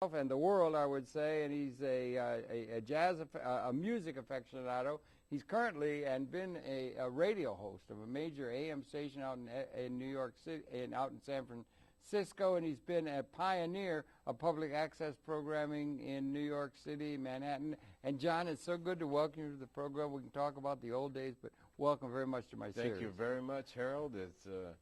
and the world, I would say, and he's a music aficionado. He's currently and been a radio host of a major AM station out in New York City and out in San Francisco, and he's been a pioneer of public access programming in New York City, Manhattan. And Jon, it's so good to welcome you to the program. We can talk about the old days, but welcome very much to my series. Thank you very much, Harold. It's a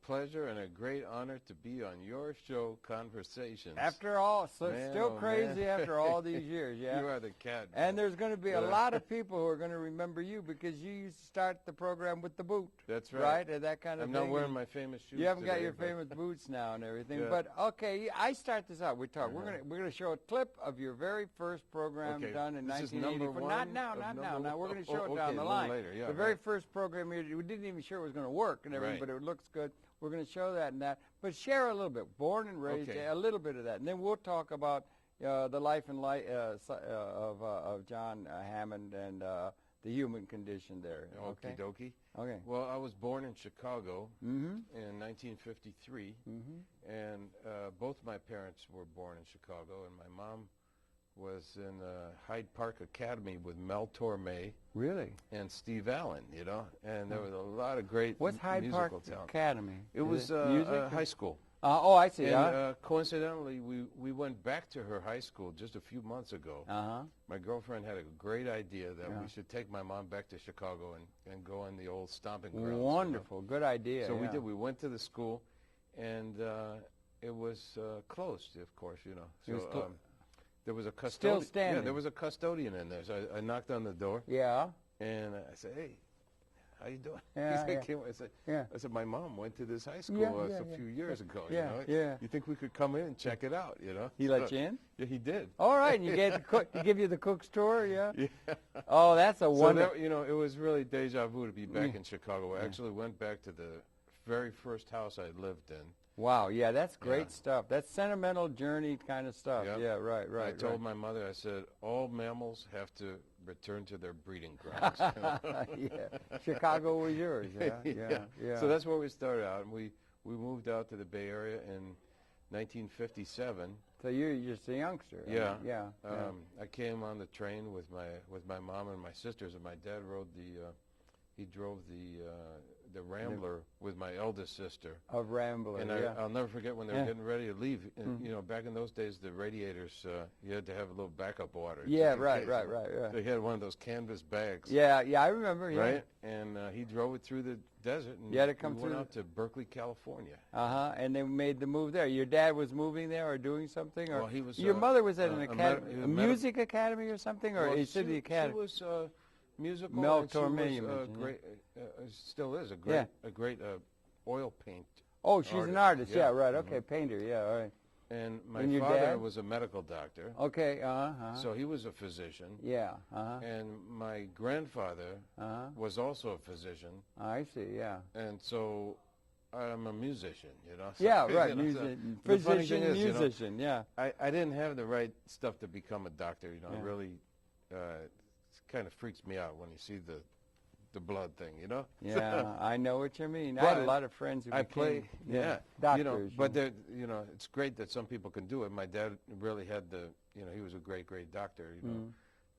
pleasure and a great honor to be on your show, Conversations. After all, so man, still crazy man. After all these years, yeah. You are the cat. And there's going to be a lot of people who are going to remember you because you used to start the program with the boot. That's right. Right, and that kind of I'm thing. not wearing my famous shoes. You haven't got today, your famous boots now and everything. Yeah. But okay, I start this out. We talk. We're gonna show a clip of your very first program done in 1984. Not now. Now we're going to show it down the line. Later. Yeah, the very first program we didn't even sure it was going to work and everything, but it looks good. We're going to show that and that, but share a little bit. Born and raised, a little bit of that, and then we'll talk about the life and life of Jon Hammond and the human condition there. Okie dokie. Okay. Well, I was born in Chicago in 1953, and both my parents were born in Chicago, and my mom was in Hyde Park Academy with Mel Torme. Really? And Steve Allen, you know, and there was a lot of great What's Hyde musical Park talent. Academy? It was high school. Oh, I see. And coincidentally, we went back to her high school just a few months ago. My girlfriend had a great idea that we should take my mom back to Chicago and go on the old stomping grounds. Wonderful. You know? Good idea. So we did. We went to the school, and it was closed, of course, you know. So there was a custodian. Still standing. Yeah, there was a custodian in there. So I knocked on the door. Yeah. And I said, "Hey, how you doing?" Yeah, I said, "My mom went to this high school a few years ago. Yeah, you know? You think we could come in and check it out? You know?" He let you in? Yeah, he did. All right, and you gave the cook. He give you the cook's tour, yeah. Oh, that's a wonderful. So you know, it was really deja vu to be back in Chicago. I actually went back to the very first house I lived in. Wow, yeah, that's great stuff. That's sentimental journey kind of stuff. Yep. Yeah, right. I told my mother, I said, all mammals have to return to their breeding grounds. Chicago was yours. Yeah. So that's where we started out, and we moved out to the Bay Area in 1957. So you're just a youngster. Yeah. I I came on the train with my mom and my sisters, and my dad rode he drove the Rambler with my eldest sister. Of Rambler, and I'll never forget when they were getting ready to leave. And, you know, back in those days, the radiators, you had to have a little backup water. Yeah, right. So he had one of those canvas bags. Yeah, I remember. Right? And he drove it through the desert, and you had to come we went out to Berklee, California. And they made the move there. Your dad was moving there or doing something? Or well, he was, your mother was at an academy, a music academy or something? Or a city academy? She was musical. Mel Torme, you mentioned, great, still is a great oil paint. Oh, she's an artist. Yeah, right. Okay, painter. Yeah, all right. And my father was a medical doctor. Okay. So he was a physician. Yeah. And my grandfather was also a physician. I see. Yeah. And so I'm a musician, you know. So, yeah, right. You know, musician, so physician, is, musician. You know, yeah. I didn't have the right stuff to become a doctor. You know, really. It kind of freaks me out when you see the blood thing, you know. Yeah, I know what you mean. I had a lot of friends who became doctors. You know, but you know, it's great that some people can do it. My dad really had he was a great doctor, you know,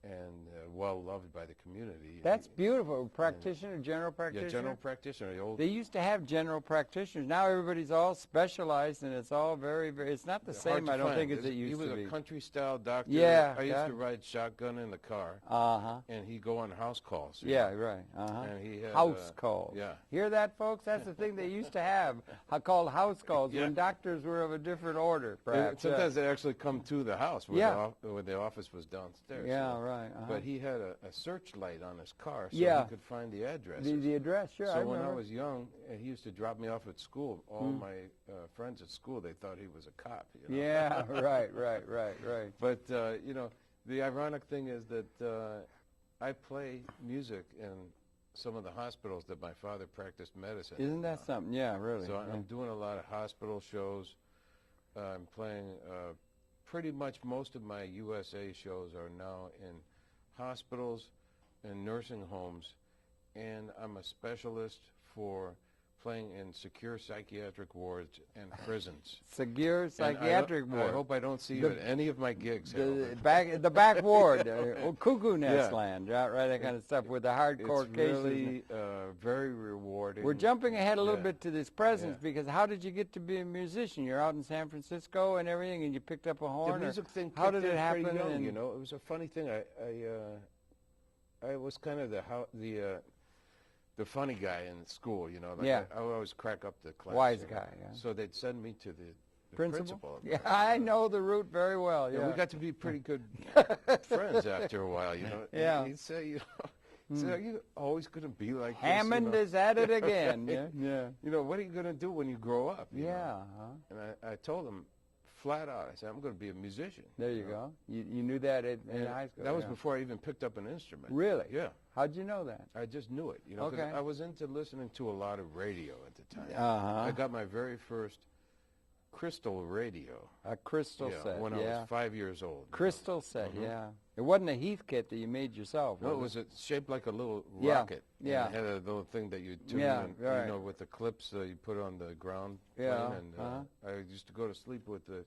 and well loved by the community. That's beautiful. Practitioner, general practitioner. Yeah, general practitioner. They used to have general practitioners. Now everybody's all specialized, and it's all very, very. It's not the same. I don't think as it used to be. He was a country-style doctor. Yeah, I used to ride shotgun in the car. And he'd go on house calls. Yeah, right. And he had house calls. Yeah. Hear that, folks? That's the thing they used to have, called house calls, when doctors were of a different order, perhaps. Sometimes they actually come to the house where the office was downstairs. Yeah, right. But he had a searchlight on his car so he could find the address. The address, sure. So when I was young, he used to drop me off at school. All my friends at school, they thought he was a cop. You know? Yeah, right. But, you know, the ironic thing is that I play music in some of the hospitals that my father practiced medicine. Isn't that something? Yeah, really. So I'm doing a lot of hospital shows. I'm playing pretty much most of my USA shows are now in hospitals and nursing homes, and I'm a specialist for playing in secure psychiatric wards and prisons. Secure psychiatric ward. I hope I don't see you at any of my gigs. The back ward, cuckoo nest land, right? That kind of stuff with the hardcore cases. It's really very rewarding. We're jumping ahead a little bit to this presence because how did you get to be a musician? You're out in San Francisco and everything, and you picked up a horn. The music thing. How did it happen? Pretty young, you know, it was a funny thing. I was kind of the funny guy in school, you know. Like I would always crack up the class. Wise guy, yeah. So they'd send me to the principal. Yeah, I know the route very well, yeah. We got to be pretty good friends after a while, you know. Yeah. He'd say, you know, so are you always going to be like Hammond this? You know? is at it again. Yeah. You know, what are you going to do when you grow up? You know? And I told him flat out, I said, I'm going to be a musician. There you go. You knew that in high school. That was before I even picked up an instrument. Really? Yeah. How'd you know that? I just knew it. You know, 'cause I was into listening to a lot of radio at the time. I got my very first crystal radio. A crystal set, when I was 5 years old. Crystal set, yeah. It wasn't a Heathkit that you made yourself, No, was it was shaped like a little rocket. Yeah. And it had a little thing that you tune and, you know, with the clips you put on the ground plane. And I used to go to sleep with the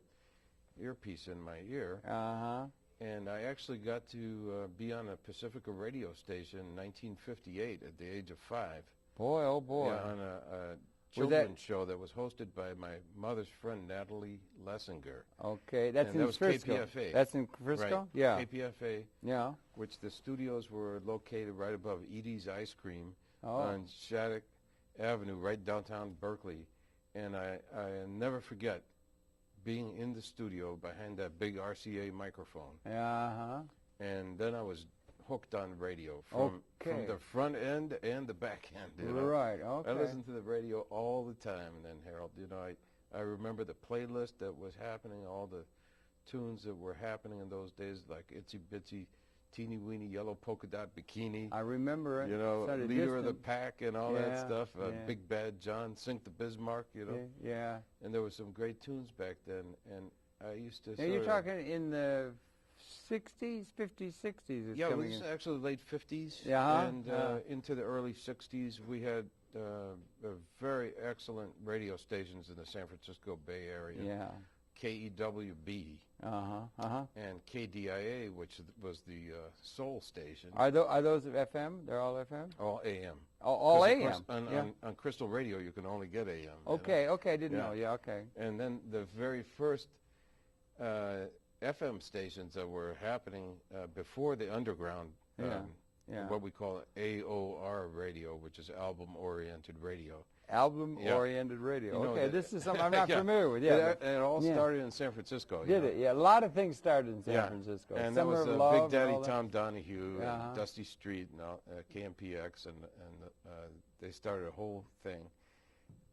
earpiece in my ear. And I actually got to be on a Pacifica radio station in 1958 at the age of 5. Boy, oh boy. Yeah, on a children's show that was hosted by my mother's friend, Natalie Lessinger. Okay, that's in Frisco. KPFA. That's in Frisco? Right. Yeah. KPFA, which the studios were located right above Edie's Ice Cream on Shattuck Avenue, right downtown Berklee. And I never forget being in the studio behind that big RCA microphone. And then I was hooked on radio from the front end and the back end. You know? Right, okay. I listened to the radio all the time. And then, Harold, you know, I remember the playlist that was happening, all the tunes that were happening in those days, like Itsy Bitsy, Teeny Weeny Yellow Polka Dot Bikini. I remember it. You know, Leader of the Pack and all that stuff. Big Bad John, Sink the Bismarck, you know. Yeah. And there were some great tunes back then. And I used to Now you're talking in the 60s, 50s, 60s. Yeah, it was actually late 50s and into the early 60s. We had very excellent radio stations in the San Francisco Bay Area. Yeah. KEWB and KDIA, which was the soul station. Are those FM? They're all FM? All AM. All AM? Course, on Crystal Radio, you can only get AM. Okay, you know? okay, I didn't know. Yeah, okay. And then the very first FM stations that were happening before the underground, what we call AOR radio, which is album-oriented radio. Album-oriented radio. You know okay, this is something I'm not familiar with. Yeah, it all started in San Francisco. Did it? Yeah, a lot of things started in San Francisco. And Summer that was Love, Big Daddy Tom Donahue, and Dusty Street, and KMPX, and they started a whole thing.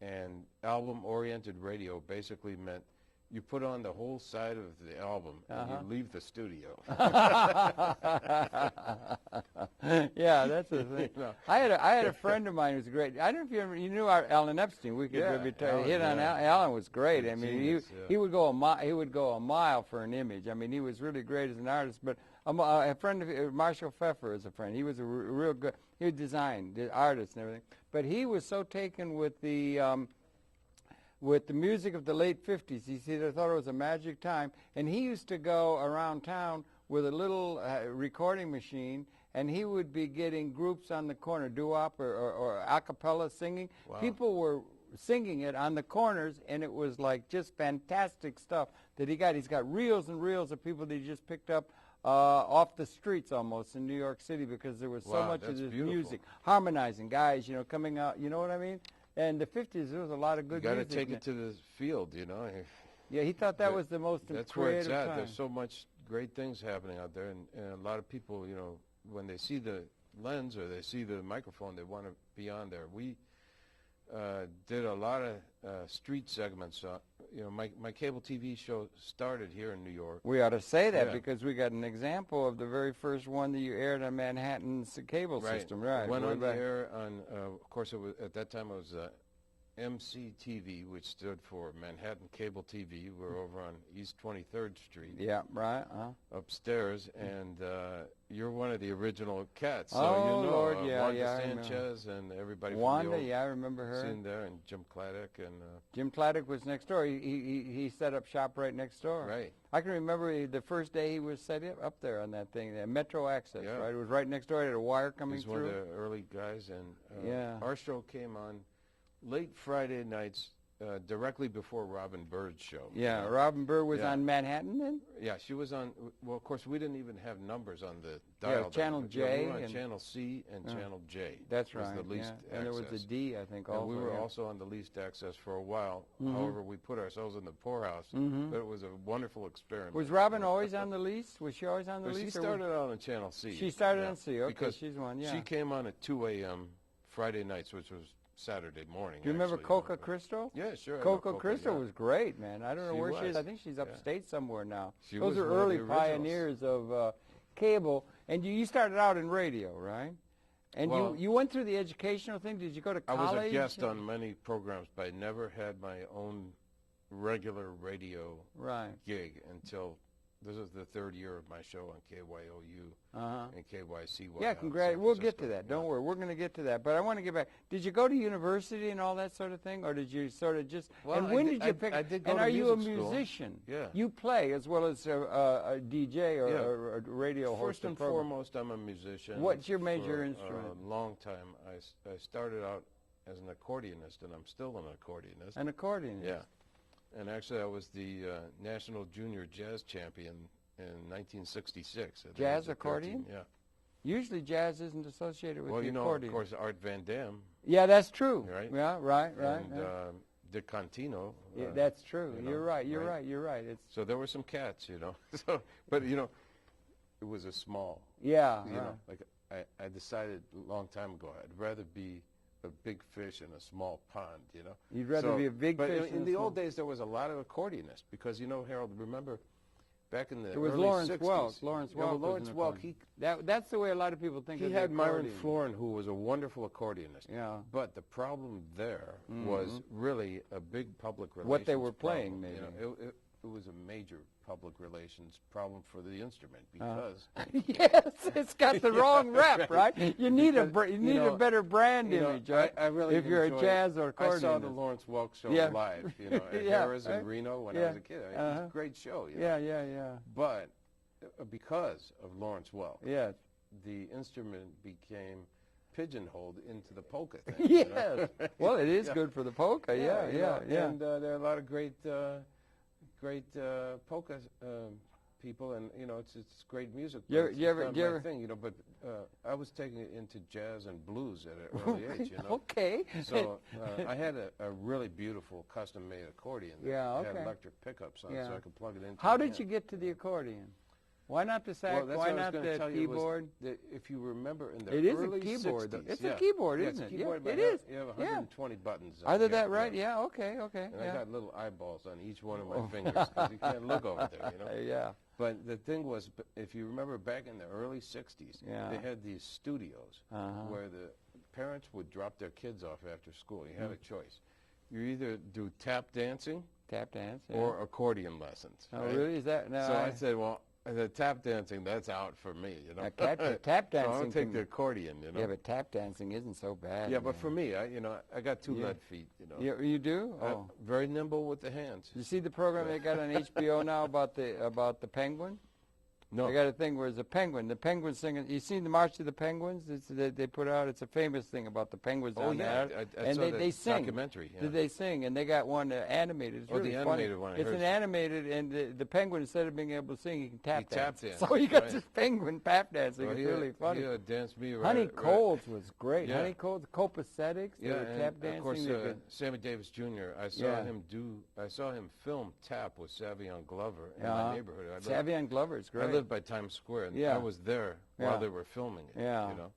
And album-oriented radio basically meant you put on the whole side of the album and you leave the studio. Yeah, that's the thing. I had a friend of mine who was great. I don't know if you knew Alan Epstein. We could hit on Alan was great. I mean, he would go a mile for an image. I mean, he was really great as an artist. But a friend of Marshall Pfeffer is a friend. He was a real good. He would design, the artist and everything. But he was so taken with the music of the late 50s. He said, I thought it was a magic time. And he used to go around town with a little recording machine, and he would be getting groups on the corner, doo-wop or a cappella singing. Wow. People were singing it on the corners, and it was like just fantastic stuff that he got. He's got reels and reels of people that he just picked up off the streets almost in New York City because there was so much of this music. Harmonizing guys, you know, coming out, you know what I mean? And the 50s, there was a lot of good music. You got to take it to the field, you know. Yeah, he thought that was the most creative That's where it's at. time. There's so much great things happening out there, and a lot of people, you know, when they see the lens or they see the microphone, they want to be on there. We did a lot of street segments. You know, my cable TV show started here in New York. We ought to say that because we got an example of the very first one that you aired on Manhattan's cable system. Right. It went on the air on, of course, it was at that time it was MCTV, which stood for Manhattan Cable TV. We're over on East 23rd Street. Yeah, right. Upstairs, and you're one of the original cats. So Oh, you know Lord, yeah, Wanda yeah, Sanchez and everybody Wanda, from the old yeah, I remember her. scene there, and Jim Claddock. And Jim Claddock was next door. He set up shop right next door. Right. I can remember the first day he was set up there on that thing, Metro Access, Yeah. right? It was right next door. It had a wire coming He's through. one of the early guys, and Yeah. our show came on late Friday nights, directly before Robin Bird's show. Yeah, Robin Bird was Yeah. on Manhattan then? Yeah, she was on. Well, of course, we didn't even have numbers on the Yeah, dial. Channel then. J we were on and- Channel C and Channel J. That's was right. The least yeah. And there was access. a D, I think, And also. we were yeah. also on the least access for a while. Mhm. However, we put ourselves in the poorhouse. Mhm. But it was a wonderful experiment. Was Robin always on the lease? Was she always on the Well, she lease? or started out on Channel C. She started yeah, on C. Okay, because she's one. Yeah. she came on at 2 a.m. Friday nights, which was Saturday morning. Do you remember actually, Coca but- Crystal? Yeah, sure. I know Coca Coca, Crystal yeah. was great, man. I don't know She where she is. was. I think she's upstate somewhere now. She Those was are one of the early originals. pioneers of cable. And you started out in radio, right? And Well, you went through the educational thing. Did you go to I college? was a guest on many programs, but I never had my own regular radio Right. gig until this is the third year of my show on KYOU and KYCY. Yeah, out in congrats. San We'll get to Francisco. that. Don't worry. We're going to get to that. But I want to get back. Did you go to university and all that sort of thing, or did you sort of just? Well, and I when did- did you I- pick? I did go and to are you a music school. musician? Yeah. You play as well as a DJ or, Yeah. or a radio host. First and foremost, I'm a musician. What's your major For instrument? A long time. I started out as an accordionist, and I'm still an accordionist. An accordion. Yeah. And actually, I was the national junior jazz champion in 1966. at the Jazz age of 13. accordion? Yeah. Usually jazz isn't associated with Well, the you know, accordion. of course, Art Van Dam. Yeah, that's true. Right? Yeah, right. And yeah. Dick Contino. Yeah, that's true. you know, You're right. You're right? right. You're right. It's So there were some cats, you know. So, but you know, it was a small. yeah. You know, like I decided a long time ago, I'd rather be a big fish in a small pond, you know. You'd rather So- be a big but fish in a the small- old days, there was a lot of accordionists because, you know, Harold, remember back in the It was early Lawrence 60s. Welk. Lawrence Yeah, well, Welk. was Lawrence an Welk, accordion. That's the way a lot of people think he of the had Myron accordion. Florin, who was a wonderful accordionist. Yeah. But the problem there was really a big public relations What they were playing, problem, you maybe. know. It was a major public relations problem for the instrument because Yes, it's got the wrong rep, right? You need a Because, you you need know, a better brand you know, image, right? I really if you're a enjoyed- jazz or I accordion. saw the Lawrence Welk show Yeah. live, you know, at Yeah, Harrah's right. in Reno when I Yeah. was a kid. It was Uh-huh. a great show, you know. Yeah, yeah, yeah. But because of Lawrence Welk, Yes. the instrument became pigeonholed into the polka thing. you know? Yes. Well, it is Yeah. good for the polka. Yeah, you yeah, know, yeah. And there are a lot of great polka people, and you know, it's great music. You ever- but it's you ever- not you my ever- thing, you know. But I was taking it into jazz and blues at an early age, you know. Okay. So I had a really beautiful custom-made accordion that Yeah, had okay. electric pickups on it, Yeah. so I could plug it into. How the did amp. you get to the accordion? Why not the sax? Well, that's Why what I was not gonna the tell you was keyboard? that if you remember in the It is a early keyboard, though. 60s, It's a yeah. keyboard, Yeah, isn't it's it? a keyboard, Yeah, but it is. You have Yeah. 120 buttons. Are there on that it, right? yeah. Yeah. Okay. Okay. And I Yeah. got little eyeballs on each one of my fingers because you can't look over there, you know. Yeah. But the thing was, if you remember back in the early 60s, Yeah. they had these studios where the parents would drop their kids off after school. You had a choice. You either do tap dancing Tap dance. Yeah. or accordion lessons. Oh, right? really? Is that no? So I said, well, the tap dancing, that's out for me, you know. Tap So dancing. I'll take can- the accordion, you know. Yeah, but tap dancing isn't so bad. Yeah, but man. for me, I got two Yeah. lead feet, you know. You do? Oh. Very nimble with the hands. You see the program they got on HBO now about the penguin? No. They got a thing where it's a penguin. The penguin singing. You seen the March of the Penguins? They put out. It's a famous thing about the penguins Oh, on yeah, there. I And saw they that sing. documentary, yeah. They sing, and they got one animated. It's Oh, the really animated funny. one, I It's heard. an animated, and the penguin, instead of being able to sing, he can tap He dance. tap dance, So you got right. this penguin tap dancing. Well, it's really funny. He danced me right. Honey right. Coles was great. Yeah. Honey Coles, copacetic, Yeah, were and tap dancing. of course, they could- Sammy Davis Jr. I saw him film tap with Savion Glover in my neighborhood. Savion Glover is great. I lived by Times Square, and Yeah. I was there Yeah. while they were filming it. Yeah. You know,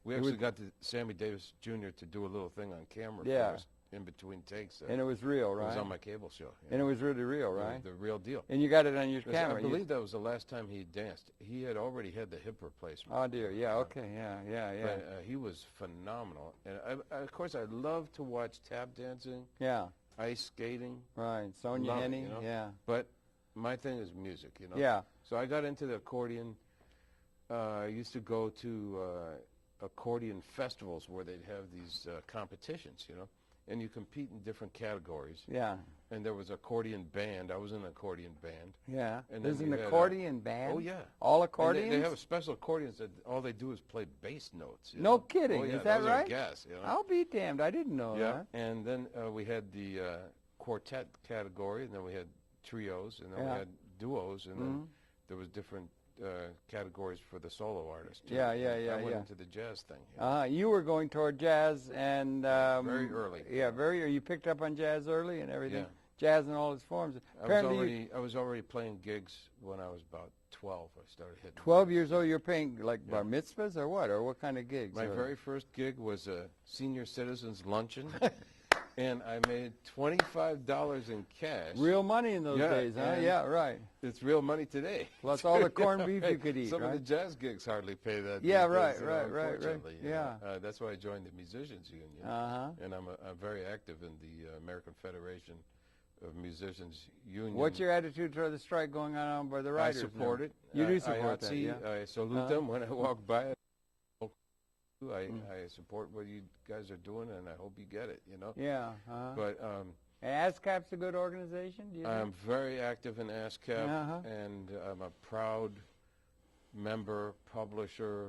we It actually was- got Sammy Davis Jr. to do a little thing on camera Yeah. for us. in between takes. And it was real, right? It was on my cable show. And it was really real, right? The real deal. And you got it on your camera. I believe that was the last time he danced. He had already had the hip replacement. Oh, dear. Yeah, okay. Yeah. But, he was phenomenal. And, of course, I love to watch tap dancing. Yeah. Ice skating. Right. Sonia Henny. Yeah. But my thing is music, Yeah. So I got into the accordion. I used to go to accordion festivals where they'd have these competitions, and you compete in different categories. Yeah. And there was an accordion band. I was in an accordion band. Yeah. And there's an accordion band? Oh, yeah. All accordions? They have special accordions that all they do is play bass notes. No kidding. Oh, yeah, is that those right? Are gas, I'll be damned. I didn't know that. And then we had the quartet category, and then we had trios, and then we had duos, and then there was different categories for the solo artist. Yeah. I went into the jazz thing. You were going toward jazz and very early. Yeah, you picked up on jazz early and everything. Yeah. Jazz in all its forms. I was already playing gigs when I was about 12. I started hitting. 12 years old. You're playing like bar mitzvahs or what? Or what kind of gigs? My very first gig was a senior citizens luncheon. And I made $25 in cash. Real money in those days, huh? Yeah, right. It's real money today. Plus all the corned beef you could eat, Some right? of the jazz gigs hardly pay that. Yeah, right. Yeah. That's why I joined the Musicians Union. And I'm very active in the American Federation of Musicians Union. What's your attitude toward the strike going on by the writers? I support it. You do support that, yeah. I salute them when I walk by. I support what you guys are doing, and I hope you get it, Yeah. But ASCAP's a good organization, do you think? I'm very active in ASCAP, and I'm a proud member, publisher.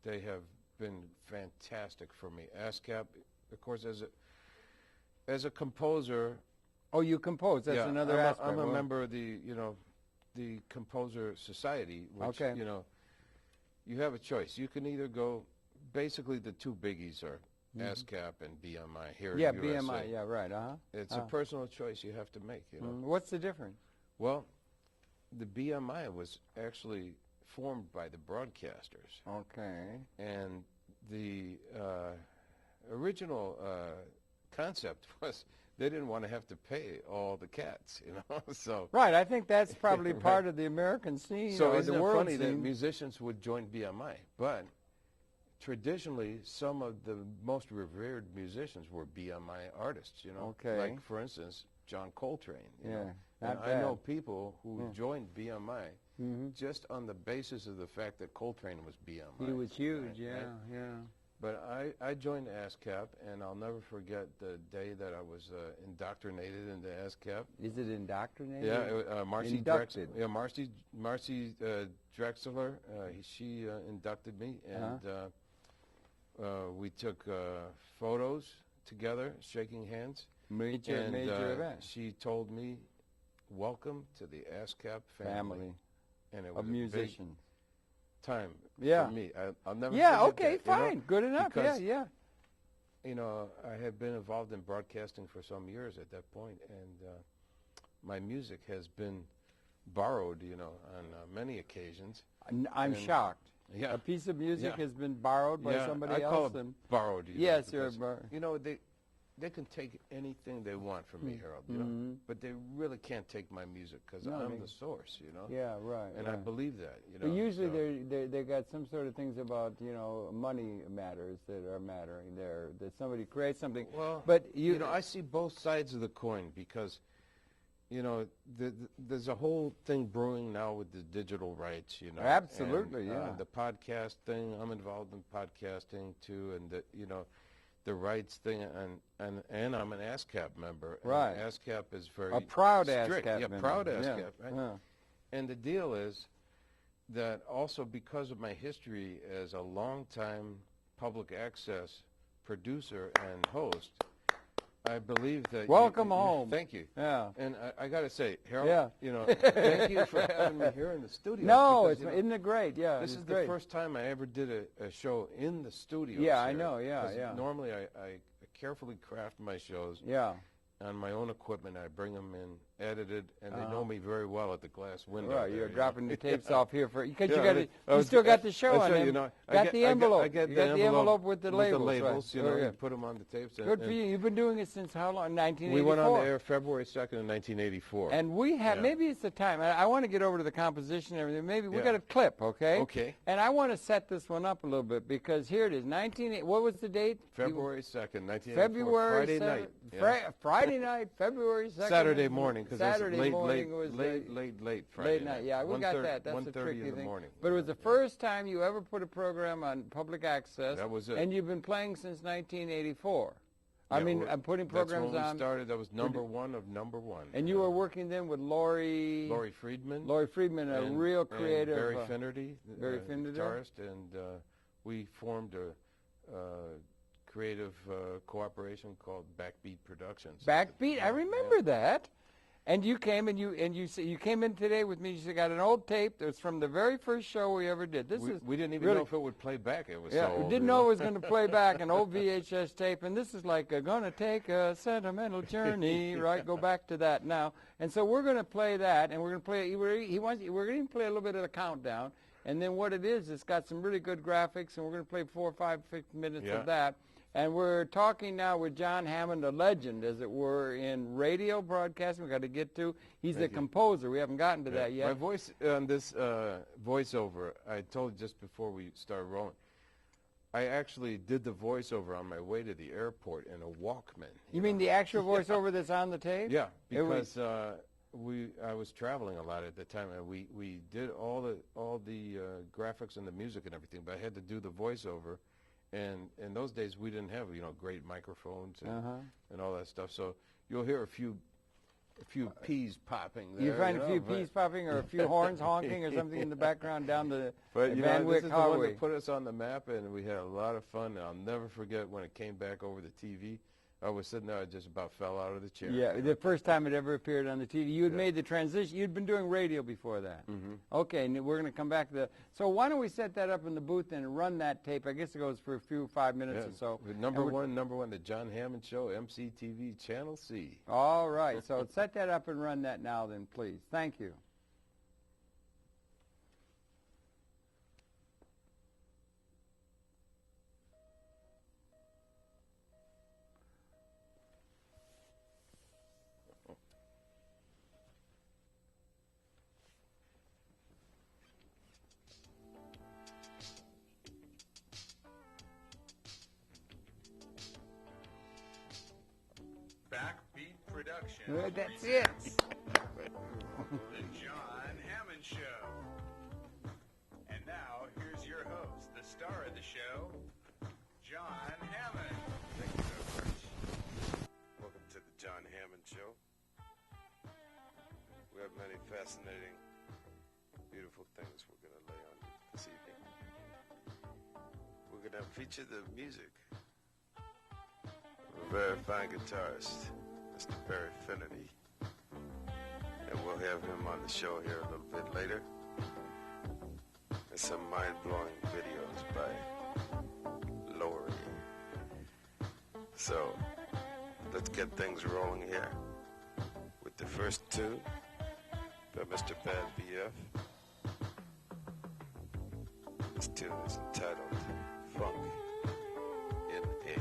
They have been fantastic for me. ASCAP, of course, as a composer. Oh, you compose. That's another aspect. I'm a member of the Composer Society, which, you have a choice. You can either go, basically the two biggies are ASCAP and BMI here in the USA. BMI, yeah, right, It's a personal choice you have to make, What's the difference? Well, the BMI was actually formed by the broadcasters. Okay. And the original concept was they didn't want to have to pay all the cats, So right, I think that's probably part of the American scene. So or isn't the it world funny scene. that musicians would join BMI? But traditionally, some of the most revered musicians were BMI artists. Okay. Like for instance, John Coltrane. Not I know bad. people who joined BMI just on the basis of the fact that Coltrane was BMI. He was huge, right? yeah. But I joined ASCAP, and I'll never forget the day that I was indoctrinated into ASCAP. Is it indoctrinated? Yeah, Marcy Inducted. Drexler. Yeah, Marcy Drexler. She inducted me, and we took photos together, shaking hands. Major event. She told me, "Welcome to the ASCAP family." And it was of musicians. Time for me. I'll never forget okay, that, fine. Good enough, because, yeah. I had been involved in broadcasting for some years at that point, and my music has been borrowed, on many occasions. I'm shocked. Yeah. A piece of music has been borrowed by somebody else. I call it borrowed. Yes, you're borrowed. They can take anything they want from me, Harold, but they really can't take my music because I'm the source, Yeah, right. And I believe that, But usually they got some sort of things about, money matters that are mattering there, that somebody creates something. Well, but I see both sides of the coin because, there's a whole thing brewing now with the digiral rights, Absolutely, and, the podcast thing, I'm involved in podcasting too, and the rights thing, and I'm an ASCAP member. Right. And ASCAP is very a proud strict. ASCAP member. Proud ASCAP, right? Yeah. And the deal is that also because of my history as a longtime public access producer and host, I believe that Welcome home. Thank you. Yeah. And I got to say, Harold, thank you for having me here in the studio. No, because, isn't it great? Yeah, this is the first time I ever did a show in the studio. Yeah, I know. Yeah. Normally, I carefully craft my shows. Yeah. On my own equipment, I bring them in edited, and they know me very well at the glass window. Right, there, you're you dropping know. the tapes off here for because Yeah, you still got the show on you them. know, Got the envelope. I get you got the envelope with the labels. Right. you know, you put them on the tapes. Good for you. You've been doing it since how long? 1984. We went on the air February 2nd in 1984. And we have, maybe it's the time. I want to get over to the composition and everything. Maybe we got a clip, okay? Okay. And I want to set this one up a little bit because here it is, what was the date? February 2nd, 1984. February Friday night. Friday night, February 2nd. Saturday morning, because Saturday morning was late Friday late night. Yeah, we got that. That's a tricky in the thing. morning. But it was the first time you ever put a program on public access. That was it. And you've been playing since 1984. I Yeah, mean, I'm putting programs that's when on. we started. That was number one of number one. And you were working then with Laurie Friedman. Laurie Friedman, a real creative. And Barry Finnerty, Finnerty, guitarist, and we formed a creative cooperation called Backbeat Productions. Backbeat, I remember that. And you came and you came in today with me. You got an old tape that was from the very first show we ever did. We didn't even know if it would play back. It was so old. We didn't know it was going to play back, an old VHS tape. And this is like gonna take a sentimental journey, right? Go back to that now. And so we're going to play that, and we're going to play. We're going to even play a little bit of the countdown. And then what it is, it's got some really good graphics, and we're going to play 4, 5, 6 minutes of that. And we're talking now with Jon Hammond, a legend, as it were, in radio broadcasting. We've got to get to. He's a composer. We haven't gotten to that yet. My voice on this voiceover, I told you just before we started rolling, I actually did the voiceover on my way to the airport in a Walkman. You mean the actual voiceover that's on the tape? Yeah, because I was traveling a lot at the time, and we did all the graphics and the music and everything, but I had to do the voiceover. And in those days, we didn't have great microphones and all that stuff. So you'll hear a few peas popping there. You find a few peas popping or a few horns honking or something in the background down the Van Wyck Wyck Highway. The one that Highway. put us on the map, and we had a lot of fun. And I'll never forget when it came back over the TV. I was sitting there, I just about fell out of the chair. Yeah, the first time it ever appeared on the TV. You had made the transition. You'd been doing radio before that. Okay, and we're going to come back to that. So why don't we set that up in the booth and run that tape? I guess it goes for a few 5 minutes or so. Number one, the Jon Hammond Show, MCTV, Channel C. All right, so set that up and run that now then, please. Thank you. Backbeat Production. That's it. The Jon Hammond Show. And now, here's your host, the star of the show, Jon Hammond. Thank you so much. Welcome to the Jon Hammond Show. We have many fascinating, beautiful things we're going to lay on you this evening. We're going to feature the music of a very fine guitarist, Mr. Barry Finnerty. And we'll have him on the show here a little bit later. And some mind-blowing videos by Laurie. So, let's get things rolling here with the first tune by Mr. Bad BF. This tune is entitled Funk in A.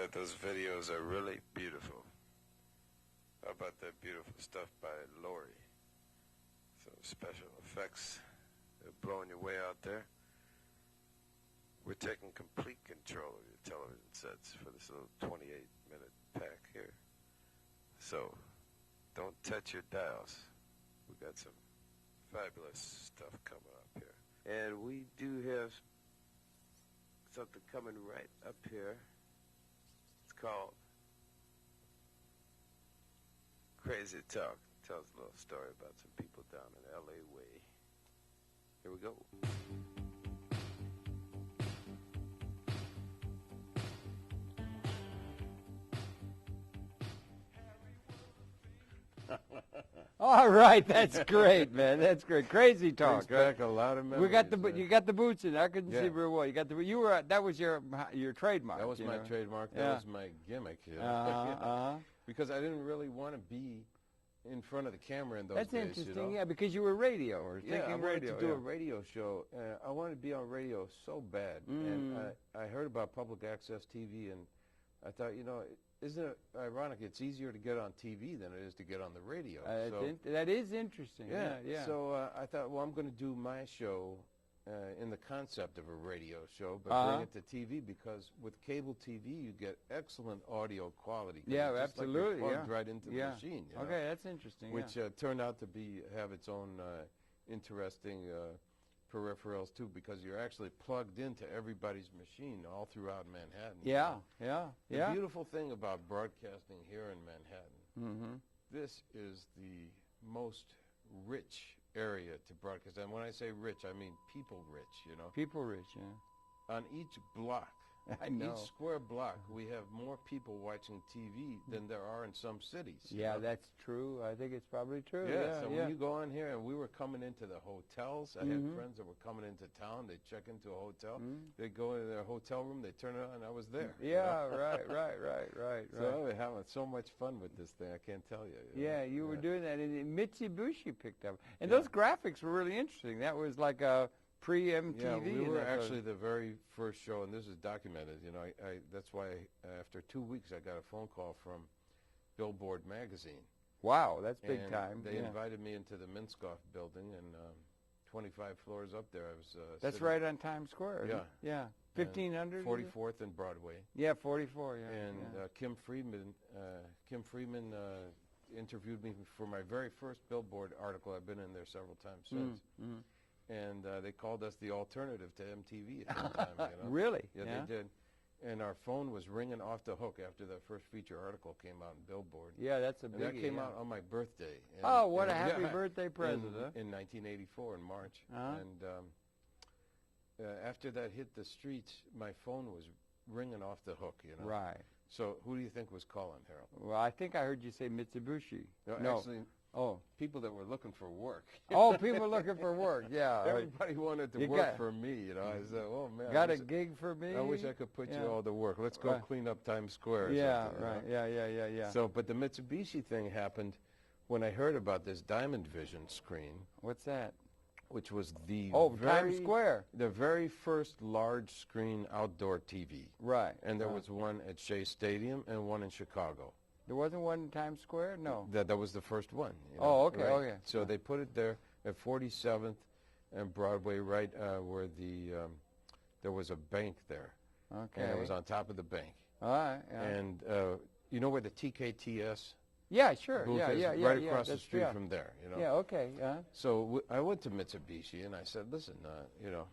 thought those videos are really beautiful. How about that beautiful stuff by Lori? Some special effects. They're blowing your way out there. We're taking complete control of your television sets for this little 28-minute pack here. So, don't touch your dials. We got some fabulous stuff coming up here. And we do have something coming right up here. It's called Crazy Talk. Tells a little story about some people down in L.A. way. Here we go. All right, that's great, man. That's great. Crazy Talk. Brings back a lot of memories. We got the man. you got the boots in. I couldn't Yeah. see very well. You got the you were that was your trademark. That was you my know? trademark. That Yeah. was my gimmick. You know? Because I didn't really want to be in front of the camera in those That's days. interesting. You know? Yeah, because you were radio or Yeah, I thinking wanted radio. to do yeah. a radio show. I wanted to be on radio so bad. And I heard about public access TV, and I thought, you know, isn't it ironic? It's easier to get on TV than it is to get on the radio. That is interesting. Yeah, yeah. So I thought, well, I'm going to do my show in the concept of a radio show, but bring it to TV, because with cable TV you get excellent audio quality. Yeah, it's just absolutely. Like you're plugged right into the yeah. machine. You know? Okay, that's interesting. Which turned out to have its own interesting peripherals too, because you're actually plugged into everybody's machine all throughout Manhattan. Yeah, you know? yeah. The beautiful thing about broadcasting here in Manhattan, this is the most rich area to broadcast. And when I say rich, I mean people rich, you know. People rich, yeah. On each block, I know. each square block, we have more people watching TV than there are in some cities. you Yeah, know? that's true. I think it's probably true. Yeah, so yeah. when you go on here, and we were coming into the hotels. I had friends that were coming into town. They'd check into a hotel. They'd go into their hotel room. They'd turn it on, and I was there. Yeah, you know? right. So I was having so much fun with this thing. I can't tell you. Yeah, you were doing that, and Mitsubishi picked up. And those graphics were really interesting. That was like a pre-MTV. Yeah, we were and actually the very first show, and this is documented. You know, that's why after 2 weeks I got a phone call from Billboard magazine. Wow, that's big And time. They yeah. invited me into the Minskoff building, and 25 floors up there. I was. That's sitting right on Times Square. Yeah. Yeah. 1500. 44th and Broadway. Yeah, 44. Yeah. And Kim Friedman interviewed me for my very first Billboard article. I've been in there several times since. And they called us the alternative to MTV at the time. You know? Really? Yeah, they did. And our phone was ringing off the hook after that first feature article came out in Billboard. Yeah, that's a And big. that came out on my birthday. And, Oh, what a and, happy yeah, birthday present! in 1984 in March. And after that hit the streets, my phone was ringing off the hook. You know. Right. So who do you think was calling, Harold? Well, I think I heard you say Mitsubishi. No. Actually, people that were looking for work. Oh, people looking for work. Yeah. Everybody wanted to work for me, you know. I said, "Oh man, Got a gig for me? I wish I could put you all to work. Let's go clean up Times Square." Or yeah, something, right. You know? Yeah. So, but the Mitsubishi thing happened when I heard about this Diamond Vision screen, What's that? which was the Times Square. the very first large screen outdoor TV. Right. And there was one at Shea Stadium and one in Chicago. There wasn't one in Times Square? No. That was the first one. You know, Oh, okay, right? okay. So they put it there at 47th and Broadway, right where there was a bank there. Okay. And it was on top of the bank. All right. Yeah. And you know where the TKTS Yeah, sure. booth Yeah, is? yeah, right yeah, across the that's- street yeah. from there. You know. Yeah. Okay. Yeah. So I went to Mitsubishi and I said, "Listen, you know,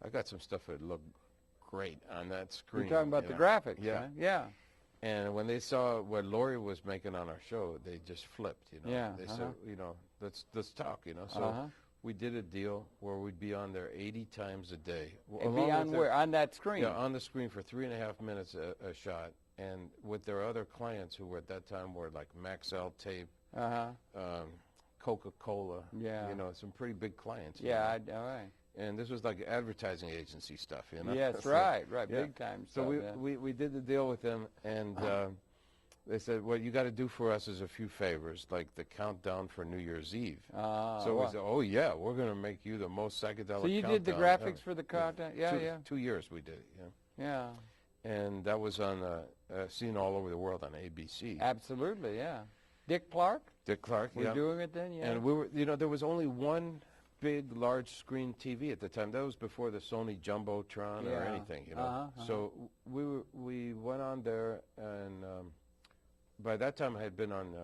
I got some stuff that looked great on that screen." You're talking about you the know. graphics. Yeah. Huh? Yeah. And when they saw what Lori was making on our show, they just flipped, you know. Yeah, They said, you know, let's talk, you know. So we did a deal where we'd be on there 80 times a day. And be on where? On that screen? Yeah, on the screen for 3.5 minutes a shot. And with their other clients who were at that time were like Maxell Tape, Coca-Cola, Yeah. you know, some pretty big clients. you Yeah. know. All right. And this was like advertising agency stuff, you know. Yes, So, right. yeah. Big time So stuff. we did the deal with them, and they said, what you got to do for us is a few favors, like the countdown for New Year's Eve. So we said, oh, yeah, we're going to make you the most psychedelic So you countdown did the graphics ever. for the countdown? Yeah, yeah. 2 years we did it, yeah. Yeah. And that was on seen all over the world on ABC. Absolutely, yeah. Dick Clark? Dick Clark, We're doing it then, yeah. And we were, there was only one big, large screen TV at the time. That was before the Sony Jumbotron or anything, So we went on there, and by that time I had been on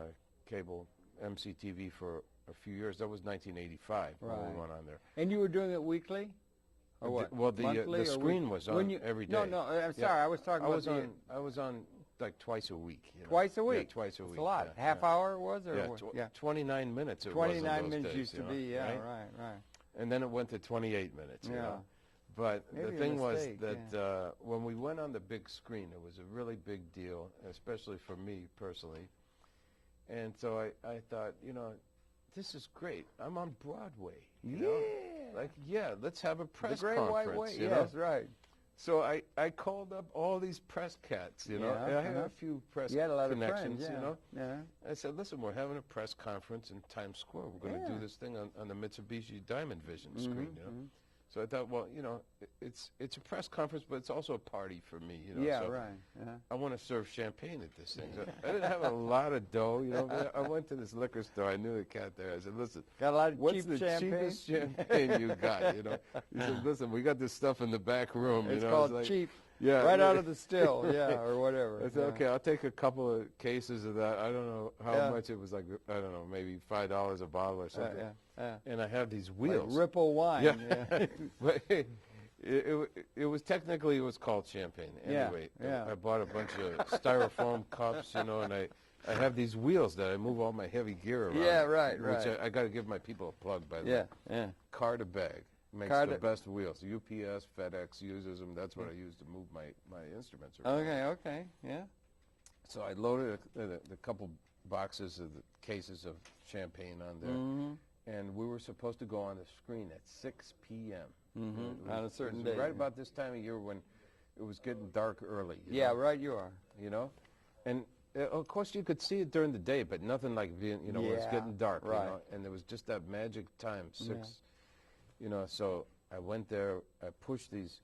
cable MCTV for a few years. That was 1985 when we went on there. And you were doing it weekly? Or what? Well, the screen was on every day. No, I'm sorry. I was talking about I was on like twice a week. Twice a week? Yeah, twice a week. That's a lot. Half hour it was? Or yeah, 29 minutes it 29 was in those minutes days, used to be, right. And then it went to 28 minutes, you know. But Maybe the thing was mistake, that when we went on the big screen, it was a really big deal, especially for me personally. And so I thought, this is great. I'm on Broadway, you know? Like, let's have a press the Great conference. White Way, you know? yes, right. So I called up all these press cats, you know. And I had a few press connections, you know. Yeah. I said, listen, we're having a press conference in Times Square. We're going to do this thing on the Mitsubishi Diamond Vision screen, you know. So I thought, well, it's a press conference, but it's also a party for me, you know. Yeah, so right. I want to serve champagne at this thing. So I didn't have a lot of dough, you know. But I went to this liquor store. I knew the cat there. I said, listen, got a lot of what's the cheapest champagne you got, you know? He said, listen, we got this stuff in the back room. It's you know? called like, cheap. Yeah, right out of the still, or whatever. I said, okay, I'll take a couple of cases of that. I don't know how much it was, like, I don't know, maybe $5 a bottle or something. And I have these wheels. Like Ripple wine. Yeah. But it was technically, it was called champagne. Anyway, I bought a bunch of styrofoam cups, you know, and I have these wheels that I move all my heavy gear around. Yeah, right. Which I got to give my people a plug, by the way. Yeah. Car to bag. Makes the best wheels. UPS, FedEx uses them. That's what I use to move my instruments around. Okay, yeah. So I loaded a couple boxes of the cases of champagne on there, and we were supposed to go on the screen at 6 p.m. On a certain day. Right about this time of year when it was getting dark early. You know? Right, you are. You know? And, of course, you could see it during the day, but nothing like, when it's getting dark. Right. You know? And there was just that magic time, 6. You know, so I went there, I pushed these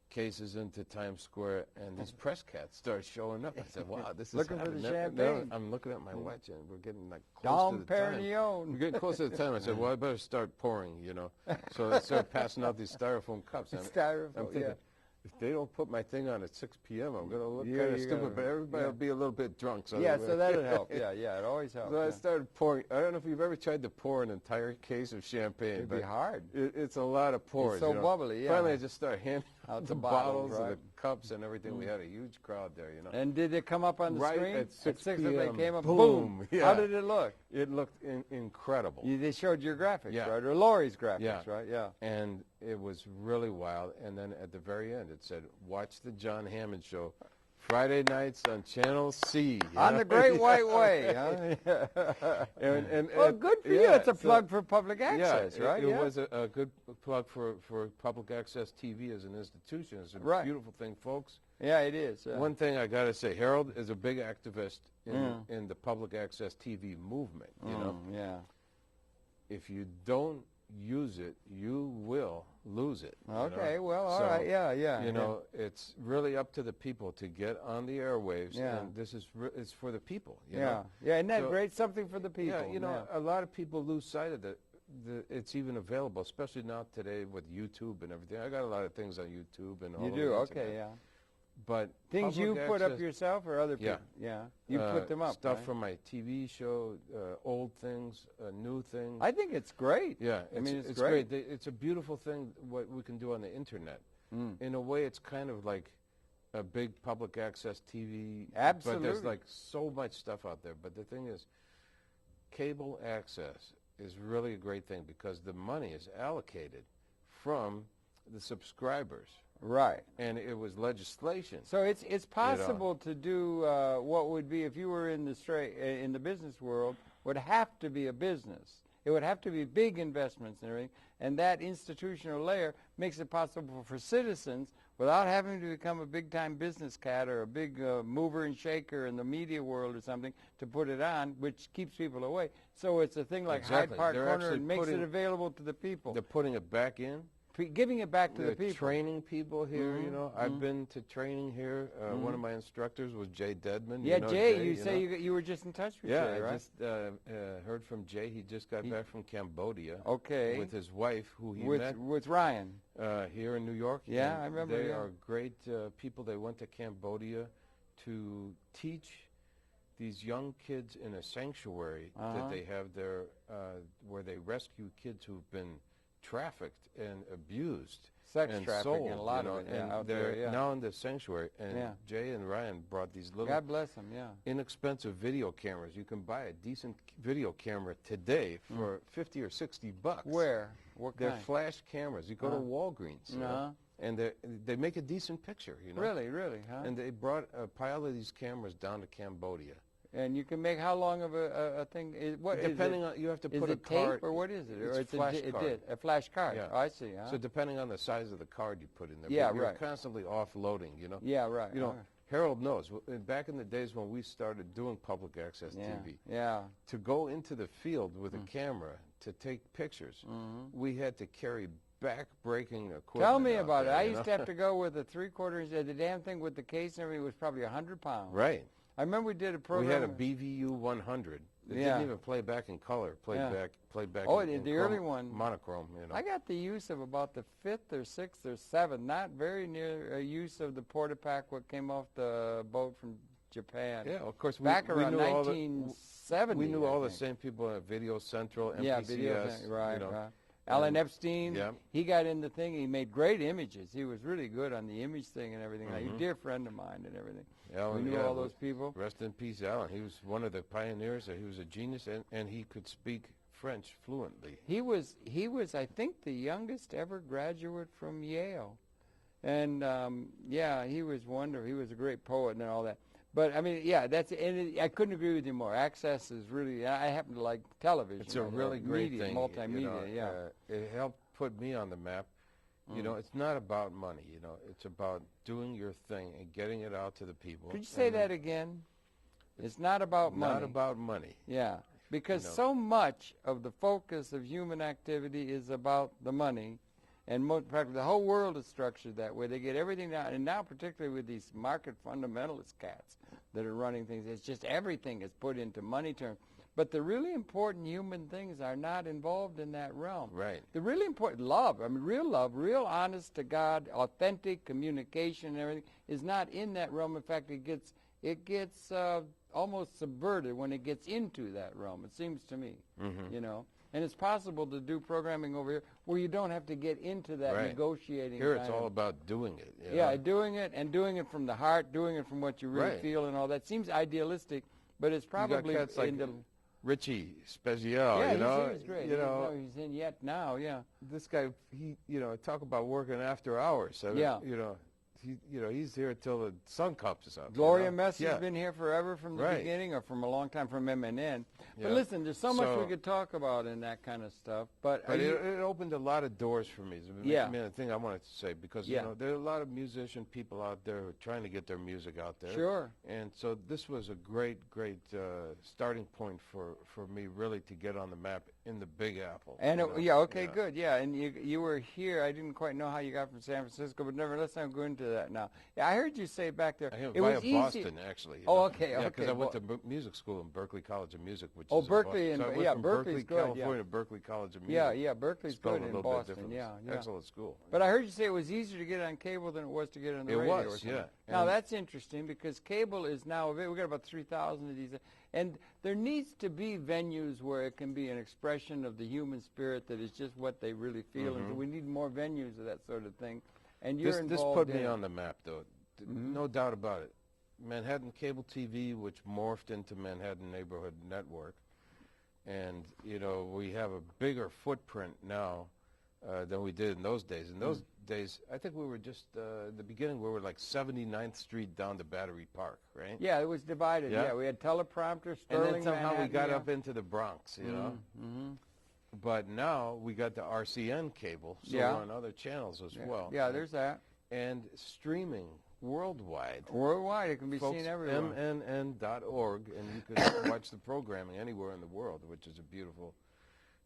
cases into Times Square, and these press cats started showing up. I said, wow, this is looking for the champagne. No, I'm looking at my watch, and we're getting like close to the time. We're getting close to the time. I said, well, I better start pouring, you know. So I started passing out these styrofoam cups. I'm thinking, if they don't put my thing on at 6 p.m., I'm going to look kind of stupid, but everybody will be a little bit drunk. So so that'll help. Yeah, it always helps. So I started pouring. I don't know if you've ever tried to pour an entire case of champagne. It'd be hard. It's a lot of pours. It's so bubbly, Finally, I just started handing out the bottles right? and the cups and everything. We had a huge crowd there, you know. And did it come up on the screen? At 6 p.m. It came up, boom. Yeah. How did it look? It looked incredible. They showed your graphics, right? Or Laurie's graphics, right? Yeah. And it was really wild. And then at the very end, it said, watch the Jon Hammond Show Friday nights on Channel C. On the Great White Way, huh? Well, good for you. It's a plug for public access, right? It was a good plug for public access TV as an institution. It's a beautiful thing, folks. Yeah, it is. One thing I got to say, Harold is a big activist in the public access TV movement, you know? Yeah. If you don't use it, you will lose it. Okay, well, all right, yeah. You know, it's really up to the people to get on the airwaves, and this is it's for the people. You know? Yeah, isn't that great? Something for the people. Yeah, you know, a lot of people lose sight of it's even available, especially now today with YouTube and everything. I got a lot of things on YouTube and all. You do, okay, yeah. But things you put up yourself or other people? Yeah. You put them up, stuff from my TV show, old things, new things. I think it's great. Yeah, I mean, it's great. It's a beautiful thing what we can do on the internet. In a way, it's kind of like a big public access TV. Absolutely. But there's like so much stuff out there. But the thing is, cable access is really a great thing because the money is allocated from the subscribers. Right. And it was legislation. So it's possible to do what would be, if you were in the business world, would have to be a business. It would have to be big investments and everything, and that institutional layer makes it possible for citizens, without having to become a big-time business cat or a big mover and shaker in the media world or something, to put it on, which keeps people away. So it's a thing like Hyde Park Corner and makes it available to the people. They're putting it back in. giving it back to the people. Training people here, you know. I've been to training here. One of my instructors was Jay Dedman. Yeah, you know Jay, you say you were just in touch with Jay, right? I just heard from Jay. He just got back from Cambodia. Okay. With his wife, who he met. With Ryan. Here in New York. Yeah, I remember. They are great people. They went to Cambodia to teach these young kids in a sanctuary that they have there, where they rescue kids who've been trafficked and abused, sex and trafficking, sold, a lot of it. and out they're there, now in the sanctuary. And Jay and Ryan brought these little, God bless them, inexpensive video cameras. You can buy a decent video camera today for $50 or $60. Where? What kind? They're flash cameras. You go to Walgreens, you know, and they make a decent picture, you know. Really, huh? And they brought a pile of these cameras down to Cambodia. And you can make how long of a thing? Depending on, you have to put a card. tape, or what is it? It's a flash card. A flash card. Yeah. Oh, I see. So depending on the size of the card you put in there, yeah, but you're right. constantly offloading, you know. Yeah, right. You know, Harold knows. Back in the days when we started doing public access TV, to go into the field with a camera to take pictures, we had to carry back-breaking equipment. Tell me about there, it. I used to have to go with a 3/4 inch. The damn thing with the case and everything was probably 100 pounds. Right. I remember we did a program. We had a BVU 100. It didn't even play back in color. Played back. Oh, in the early one. Monochrome, you know. I got the use of about the 5th or 6th or 7th, not very near use of the Portapac, what came off the boat from Japan. Yeah, of course. Back around 1970. We knew all the same people at Video Central, MPCS. Yeah, Video Central, right, you know. right. Alan Epstein, he got in the thing. He made great images. He was really good on the image thing and everything. Like, a dear friend of mine and everything. Alan, we knew all those people. Rest in peace, Alan. He was one of the pioneers. He was a genius, and he could speak French fluently. He was, I think, the youngest ever graduate from Yale. And, he was wonderful. He was a great poet and all that. But, I mean, I couldn't agree with you more. Access is really, I happen to like television. It's a really great thing. Multimedia, you know, it helped put me on the map. You know, it's not about money, you know. It's about doing your thing and getting it out to the people. Could you say that again? It's not about money. Not about money. Yeah, because so much of the focus of human activity is about the money. And practically the whole world is structured that way. They get everything down, and now particularly with these market fundamentalist cats that are running things, it's just everything is put into money terms. But the really important human things are not involved in that realm. Right. The really important love, real honest to God, authentic communication and everything is not in that realm. In fact, it gets almost subverted when it gets into that realm, it seems to me, you know. And it's possible to do programming over here where you don't have to get into that negotiating. Here it's all about doing it. You know? Yeah, doing it, and doing it from the heart, doing it from what you really feel and all that. Seems idealistic, but it's probably cats like Richie Special, yeah, you know. He's great. You know, he's in yet now, This guy, talk about working after hours. I mean, he's here till the sun comes up. Gloria Messi's been here forever from the beginning, or from a long time, from MNN. But listen, there's so much we could talk about in that kind of stuff. But it opened a lot of doors for me. I mean, the thing I wanted to say, because you know, there are a lot of musician people out there who are trying to get their music out there. Sure. And so this was a great starting point for me really to get on the map in the Big Apple. And good. Yeah, and you were here. I didn't quite know how you got from San Francisco, but nevertheless, I'm going to that now. Yeah, I heard you say back there. It was easy. Boston, actually. Okay. Yeah, because I went to music school in Berklee College of Music, which is Berklee, Berklee, California, Berklee College of Music. Yeah, Berklee's good in Boston. Yeah. Excellent school. But I heard you say it was easier to get on cable than it was to get on the radio. It was, yeah. Now that's interesting because cable is now we've got about 3,000 of these, and there needs to be venues where it can be an expression of the human spirit that is just what they really feel, and so we need more venues of that sort of thing. And you're involved. This put me on the map, though. No doubt about it. Manhattan Cable TV, which morphed into Manhattan Neighborhood Network, and we have a bigger footprint now than we did in those days. In those days, I think we were just in the beginning. We were like 79th Street down to Battery Park, right? Yeah, it was divided. Yeah, we had teleprompters, Sterling, and then somehow Manhattan, we got up into the Bronx, you know. But now we got the RCN cable, so we're on other channels as well. Yeah, there's that. And streaming worldwide. Worldwide, it can be seen everywhere. MNN.org, and you can watch the programming anywhere in the world, which is a beautiful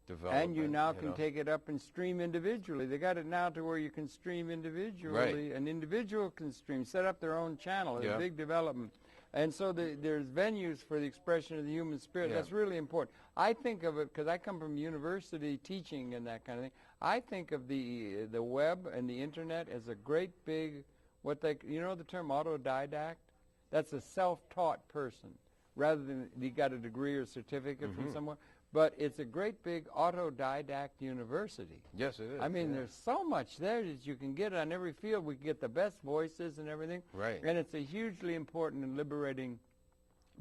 development. And you now can take it up and stream individually. They got it now to where you can stream individually. Right. An individual can stream, set up their own channel. It's a big development. And so there's venues for the expression of the human spirit. That's really important. I think of it, because I come from university teaching and that kind of thing, I think of the web and the internet as a great big, you know the term autodidact? That's a self-taught person, rather than he got a degree or certificate from somewhere. But it's a great big autodidact university. Yes, it is. I mean, there's so much there that you can get on every field. We can get the best voices and everything. Right. And it's a hugely important and liberating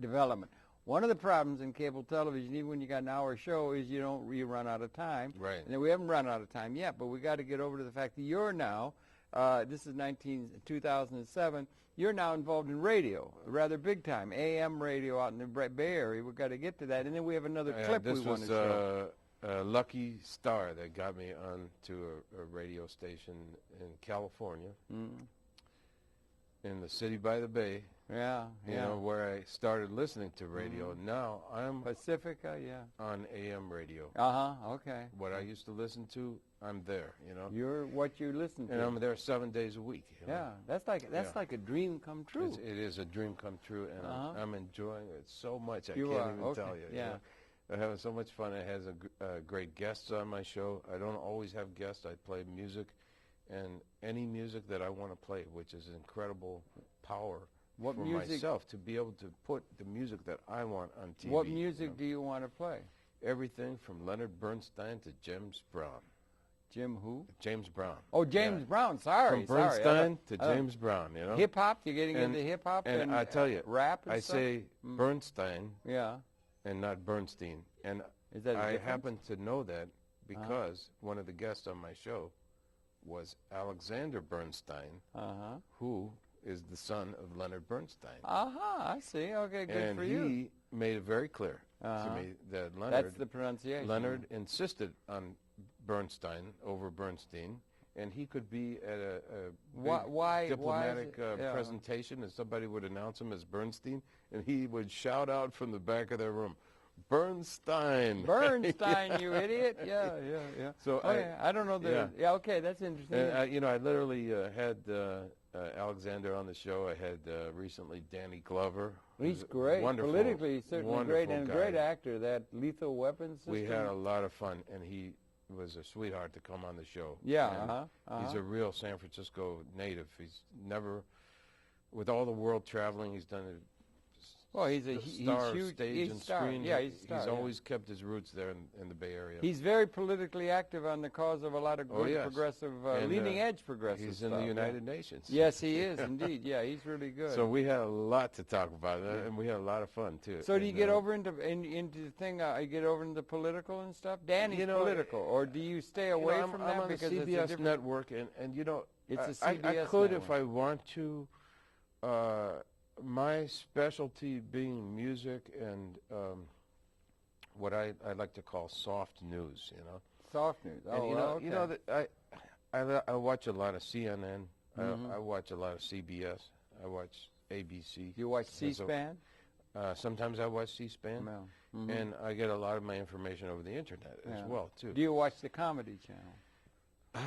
development. One of the problems in cable television, even when you got an hour show, is you run out of time. Right. And we haven't run out of time yet, but we got to get over to the fact that you're now, this is 2007, you're now involved in radio, rather big time, AM radio out in the Bay Area. We've got to get to that. And then we have another clip we want to show. This was a lucky star that got me on to a radio station in California, in the city by the bay. Yeah, you know, where I started listening to radio. Now I'm Pacifica, on AM radio. Okay. What I used to listen to, I'm there, you know. You're what you listen to. And I'm there 7 days a week. You know? That's like a dream come true. It is a dream come true, and I'm enjoying it so much. I can't are. even tell you. Yeah. You know? I'm having so much fun. It has great guests on my show. I don't always have guests. I play music, and any music that I want to play, which is incredible power for myself to be able to put the music that I want on TV. What music do you want to play? Everything from Leonard Bernstein to James Brown. Jim who? James Brown. Oh, James Brown. Sorry. From Bernstein to James Brown, you know. Hip hop? You're getting into hip hop and I tell you, rap and I stuff? say Bernstein and not Bernstein. And is that I happen to know that because one of the guests on my show was Alexander Bernstein, who is the son of Leonard Bernstein. I see. Okay, good for you. And he made it very clear to me that Leonard... That's the pronunciation. Leonard insisted on Bernstein over Bernstein, and he could be at a diplomatic presentation, and somebody would announce him as Bernstein, and he would shout out from the back of their room, Bernstein! Bernstein, you idiot! Yeah. So I don't know that. Yeah, okay, that's interesting. And, you know, I literally had Alexander on the show. I had recently Danny Glover. He's great. Wonderful. Politically, he's certainly great, and a guy. great actor. That Lethal Weapon system. We had a lot of fun, and he was a sweetheart to come on the show. Yeah, He's a real San Francisco native. He's never, with all the world traveling, he's done it. Well, he's a huge stage and star. screen. Yeah, he's a star. He's always kept his roots there in the Bay Area. He's very politically active on the cause of a lot of good progressive, leading-edge progressive He's stuff. in the United Nations. Yes, he is, indeed. Yeah, he's really good. So we had a lot to talk about, and we had a lot of fun, too. So do you get over into the thing, you get over into political and stuff? Danny's political, or do you stay away from that? I'm on the CBS network, and you know, it's a CBS I could network. if I want to. My specialty being music and what I like to call soft news, you know. Soft news. And okay. you know that I watch a lot of CNN. I watch a lot of CBS. I watch ABC. You watch C-SPAN? Sometimes I watch C-SPAN, and I get a lot of my information over the internet as well too. Do you watch the Comedy Channel?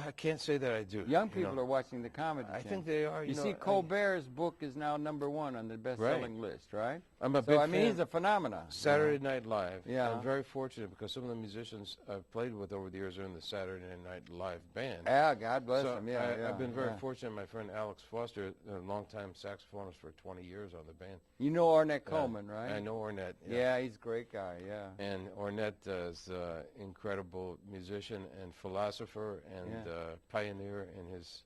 I can't say that I do. Young people are watching the Comedy Channel. I think they are. You see, Colbert's book is now #1 on the best-selling list, right? I'm a big fan. I mean, he's a phenomenon. Saturday Night Live. Yeah. I'm very fortunate because some of the musicians I've played with over the years are in the Saturday Night Live band. Yeah, God bless them. I've been very fortunate. My friend Alex Foster, a longtime saxophonist for 20 years on the band. You know Ornette Coleman, right? I know Ornette. Yeah, he's a great guy, And Ornette is an incredible musician and philosopher and pioneer in his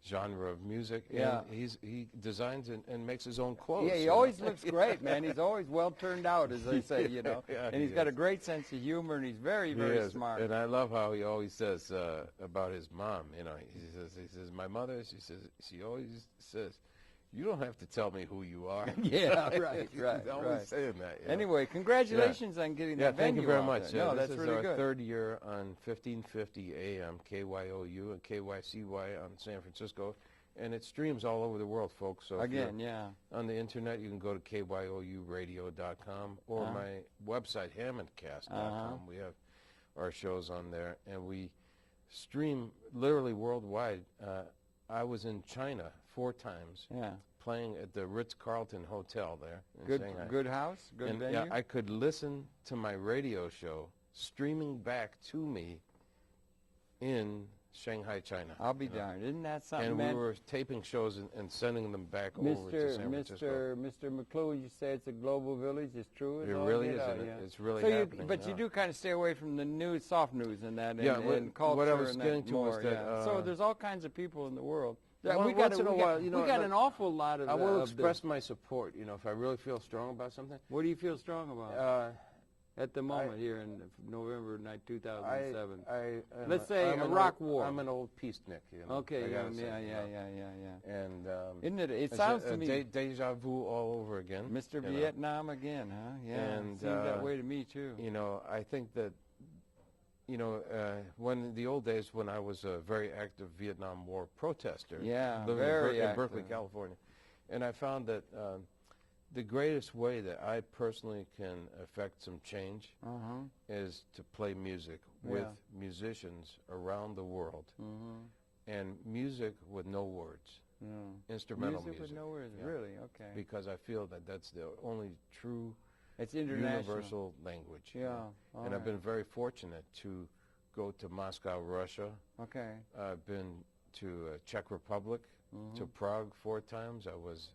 genre of music. Yeah. And he designs and makes his own clothes. Yeah, he always looks great, man. He's always well turned out, as they say, you know. And he's got a great sense of humor, and he's very, very smart. And I love how he always says about his mom, you know. He says, my mother, she always says, you don't have to tell me who you are. Yeah, right. He's always saying that. You know? Anyway, congratulations on getting that venue. Thank you very much. No, that's really good. This is our third year on 1550 AM, KYOU and KYCY on San Francisco. And it streams all over the world, folks. So again, on the internet, you can go to kyouradio.com or my website, hammondcast.com. We have our shows on there, and we stream literally worldwide. I was in China 4 times. Yeah. Playing at the Ritz-Carlton Hotel there in Good, Shanghai. good house, good And venue. yeah, I could listen to my radio show streaming back to me in Shanghai, China. I'll be darned. Isn't that something, And man? we were taping shows and sending them back over to San Francisco. Mr. McClure, you say it's a global village. It's true. It really is. It's really so happening. But you do kind of stay away from the news, soft news, and that, Yeah, and culture. what I was and getting that to more, was that, yeah. So there's all kinds of people in the world. Well, we once in a while, you know, we got like, an awful lot of. I will of express my support. You know, if I really feel strong about something. What do you feel strong about? At the moment here in November 2007. Let's say a rock war. I'm an old peacenik, you know. Okay, yeah. And isn't it? It sounds to me deja vu all over again. Mr. Vietnam again, huh? Yeah, and, it seems that way to me too. You know, I think that, you know, when in the old days when I was a very active Vietnam War protester, living in Berklee, California, and I found that the greatest way that I personally can affect some change is to play music with musicians around the world, and music with no words, instrumental music with no words, really? Okay. Because I feel that that's the only true it's international. Universal language. Yeah. And I've been very fortunate to go to Moscow, Russia. Okay. I've been to Czech Republic, to Prague 4 times. I was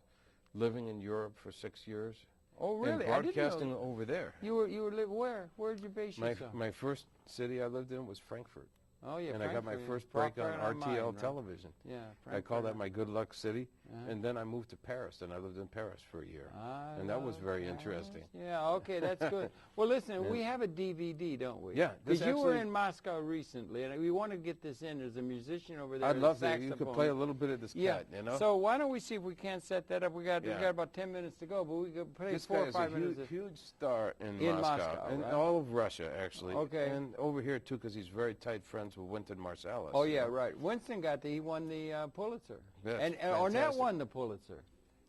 living in Europe for 6 years. Oh, really? And broadcasting over there. You were where? Where did you base yourself? My first city I lived in was Frankfurt. Oh, yeah, and I got my first break on RTL television. Yeah, I call that my good luck city. And then I moved to Paris, and I lived in Paris for a year. And that was very interesting. Yeah, okay, that's good. Well, listen, we have a DVD, don't we? Yeah. Because you were in Moscow recently, and we want to get this in. There's a musician over there. I'd love that. You could play a little bit of this cat, you know? So why don't we see if we can't set that up? We got about 10 minutes to go, but we could play this 4 or 5 guy is minutes. a huge star in Moscow. And right? all of Russia, actually. Okay. And over here, too, because he's very tight friends with Wynton Marsalis. Oh, yeah, right. Winston he won the Pulitzer. Yes, and Ornette won the Pulitzer.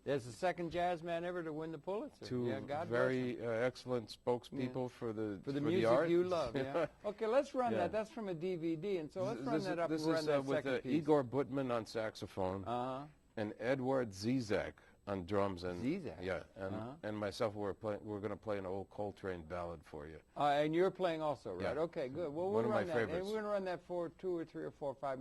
There's the second jazz man ever to win the Pulitzer. Two very excellent spokespeople for the music art. you love. Yeah. Okay, let's run that. That's from a DVD, and so let's run that up. This and run is that with second piece. Igor Butman on saxophone and Edward Zizek on drums. And Zizek. Yeah, and myself. We're going to play an old Coltrane ballad for you. And you're playing also, right? Yeah. Okay, good. Well, One of my run that. favorites. And we're going to run that for 2 or 3 or 4 or 5 minutes.